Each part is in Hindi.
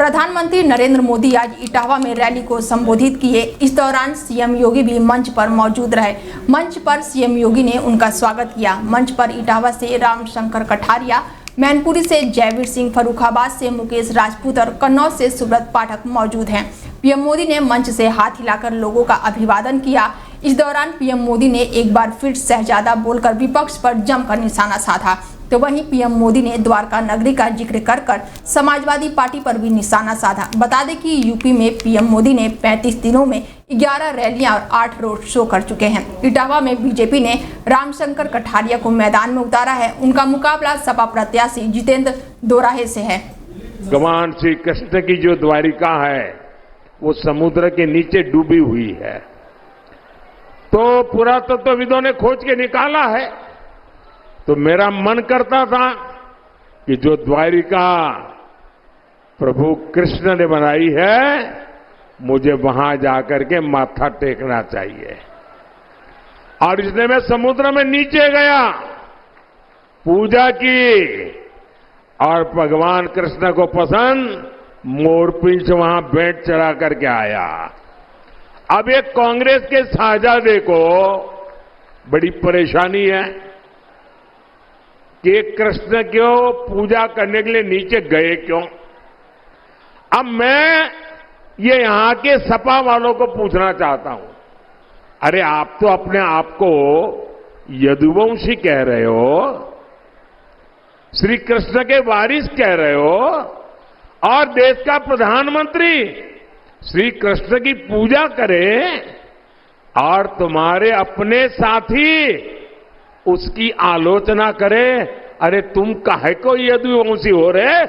प्रधानमंत्री नरेंद्र मोदी आज इटावा में रैली को संबोधित किए। इस दौरान सीएम योगी भी मंच पर मौजूद रहे। मंच पर सीएम योगी ने उनका स्वागत किया। मंच पर इटावा से रामशंकर कठारिया, मैनपुरी से जयवीर सिंह, फर्रुखाबाद से मुकेश राजपूत और कन्नौज से सुब्रत पाठक मौजूद हैं। पीएम मोदी ने मंच से हाथ हिलाकर लोगों का अभिवादन किया। इस दौरान पीएम मोदी ने एक बार फिर शहजादा बोलकर विपक्ष पर जमकर निशाना साधा, तो वहीं पीएम मोदी ने द्वारका नगरी का जिक्र कर समाजवादी पार्टी पर भी निशाना साधा। बता दें कि यूपी में पीएम मोदी ने 35 दिनों में 11 रैलियां और 8 रोड शो कर चुके हैं। इटावा में बीजेपी ने रामशंकर कठारिया को मैदान में उतारा है। उनका मुकाबला सपा प्रत्याशी जितेंद्र दोराहे से है। भगवान श्री कृष्ण की जो द्वारिका है वो समुद्र के नीचे डूबी हुई है, तो पुरातत्वविदों ने खोज के निकाला है। तो मेरा मन करता था कि जो द्वारिका प्रभु कृष्ण ने बनाई है, मुझे वहां जाकर के माथा टेकना चाहिए। और इसलिए मैं समुद्र में नीचे गया, पूजा की और भगवान कृष्ण को पसंद मोरपिंच वहां भेंट चढ़ा करके आया। अब एक कांग्रेस के शहजादे को बड़ी परेशानी है कि कृष्ण क्यों पूजा करने के लिए नीचे गए क्यों। अब मैं ये यहां के सपा वालों को पूछना चाहता हूं, अरे आप तो अपने आप को यदुवंशी कह रहे हो, श्री कृष्ण के वारिस कह रहे हो, और देश का प्रधानमंत्री श्री कृष्ण की पूजा करे और तुम्हारे अपने साथी उसकी आलोचना करे, अरे तुम काहे को यदुवंशी हो रहे।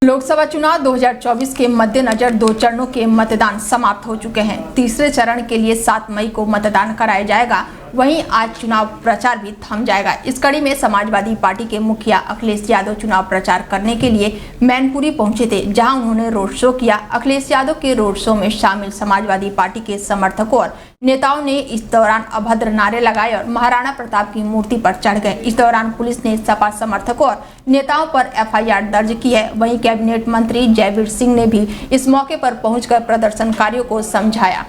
लोकसभा चुनाव 2024 के मद्देनजर 2 चरणों के मतदान समाप्त हो चुके हैं। तीसरे चरण के लिए 7 मई को मतदान कराया जाएगा। वहीं आज चुनाव प्रचार भी थम जाएगा। इस कड़ी में समाजवादी पार्टी के मुखिया अखिलेश यादव चुनाव प्रचार करने के लिए मैनपुरी पहुंचे थे, जहां उन्होंने रोड शो किया। अखिलेश यादव के रोड शो में शामिल समाजवादी पार्टी के समर्थकों और नेताओं ने इस दौरान अभद्र नारे लगाए और महाराणा प्रताप की मूर्ति पर चढ़ गए। इस दौरान पुलिस ने सपा समर्थकों और नेताओं पर एफआईआर दर्ज की है। वहीं कैबिनेट मंत्री जयवीर सिंह ने भी इस मौके पर पहुंचकर प्रदर्शनकारियों को समझाया।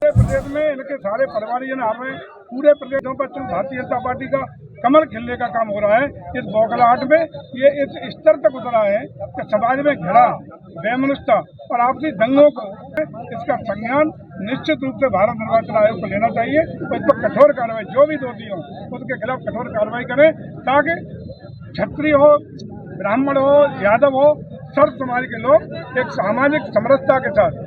प्रदेश में इनके सारे परिवारजन आ रहे हैं। पूरे प्रदेशों पर भारतीय जनता पार्टी का कमल खिलने का काम हो रहा है। इस बौखलाहट में ये इस स्तर तक उतरा है कि समाज में घृणा, वैमनस्यता और आपसी दंगों को इसका संज्ञान निश्चित रूप से भारत निर्वाचन आयोग को लेना चाहिए। तो इस पर कठोर कार्रवाई, जो भी दोषी हो उसके खिलाफ कठोर कार्रवाई करें, ताकि क्षत्रिय हो, ब्राह्मण हो, यादव हो, सर्व समाज के लोग एक सामाजिक समरसता के साथ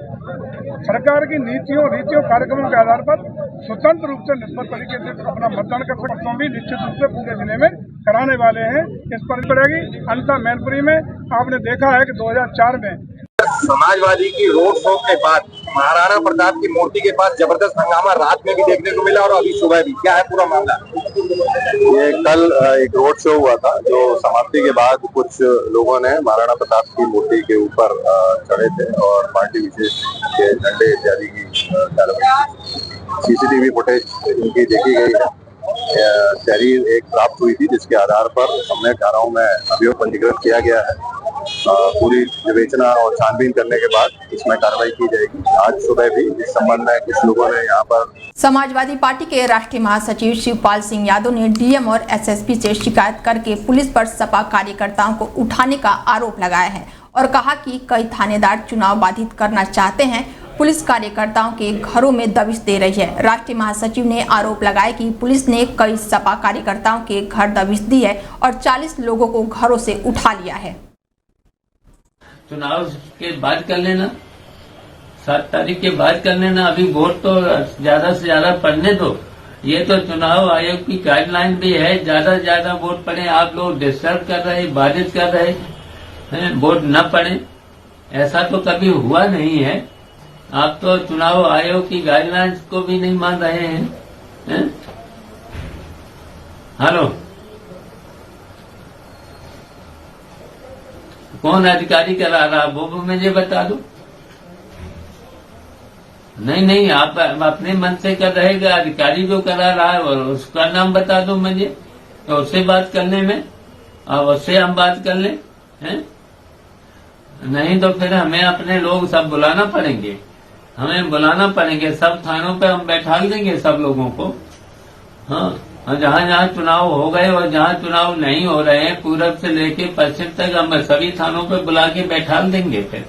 सरकार की नीतियों, रीतियों, कार्यक्रमों के आधार पर स्वतंत्र रूप से निष्पक्ष तरीके से अपना मतदान कर सकते भी निश्चित रूप से पूरे जिले में कराने वाले हैं। इस पर पड़ेगी। अंततः मैनपुरी में आपने देखा है कि 2004 में समाजवादी की रोड शो के बाद महाराणा प्रताप की मूर्ति के पास जबरदस्त हंगामा रात में भी देखने को मिला और अभी सुबह भी। क्या है पूरा मामला? ये कल एक रोड शो हुआ था, जो समाप्ति के बाद कुछ लोगों ने महाराणा प्रताप की मूर्ति के ऊपर चढ़े थे और पार्टी विशेष के झंडे इत्यादि की कार्रवाई। सीसीटीवी फुटेज इनकी देखी गई है। तहरीर एक प्राप्त हुई थी, जिसके आधार पर सम्मेलन धाराओं में अभियोग पंजीकृत किया गया है। पूरी विवेचना और छानबीन करने के बाद इसमें कार्रवाई की जाएगी। आज सुबह भी इस संबंध में कुछ लोगों ने यहाँ पर समाजवादी पार्टी के राष्ट्रीय महासचिव शिवपाल सिंह यादव ने डीएम और एसएसपी से शिकायत करके पुलिस पर सपा कार्यकर्ताओं को उठाने का आरोप लगाया है और कहा कि कई थानेदार चुनाव बाधित करना चाहते हैं। पुलिस कार्यकर्ताओं के घरों में दबिश दे रही है। राष्ट्रीय महासचिव ने आरोप लगाया कि पुलिस ने कई सपा कार्यकर्ताओं के घर दबिश दी है और 40 लोगों को घरों से उठा लिया है। चुनाव के बाद कर लेना, 7 तारीख के बाद कर लेना। अभी वोट तो ज्यादा से ज्यादा पड़ने दो। ये तो चुनाव आयोग की गाइडलाइन भी है, ज्यादा से ज्यादा वोट पड़े। आप लोग डिस्टर्ब कर रहे, बाधित कर रहे हैं, वोट न पड़े। ऐसा तो कभी हुआ नहीं है। आप तो चुनाव आयोग की गाइडलाइंस को भी नहीं मान रहे हैं। हेलो, कौन अधिकारी करा रहा वो मुझे बता दो। नहीं, आप अपने मन से कर रहेगा। अधिकारी जो करा रहा है और उसका नाम बता दो मुझे, तो उससे बात करने में और उससे हम बात कर लें। नहीं तो फिर हमें अपने लोग सब बुलाना पड़ेंगे, हमें बुलाना पड़ेंगे, सब थानों पे हम बैठाल देंगे सब लोगों को। हाँ, और जहाँ जहाँ चुनाव हो गए और जहाँ चुनाव नहीं हो रहे हैं, पूरब से लेके पश्चिम तक हम सभी थानों पे बुला के बैठाल देंगे फिर।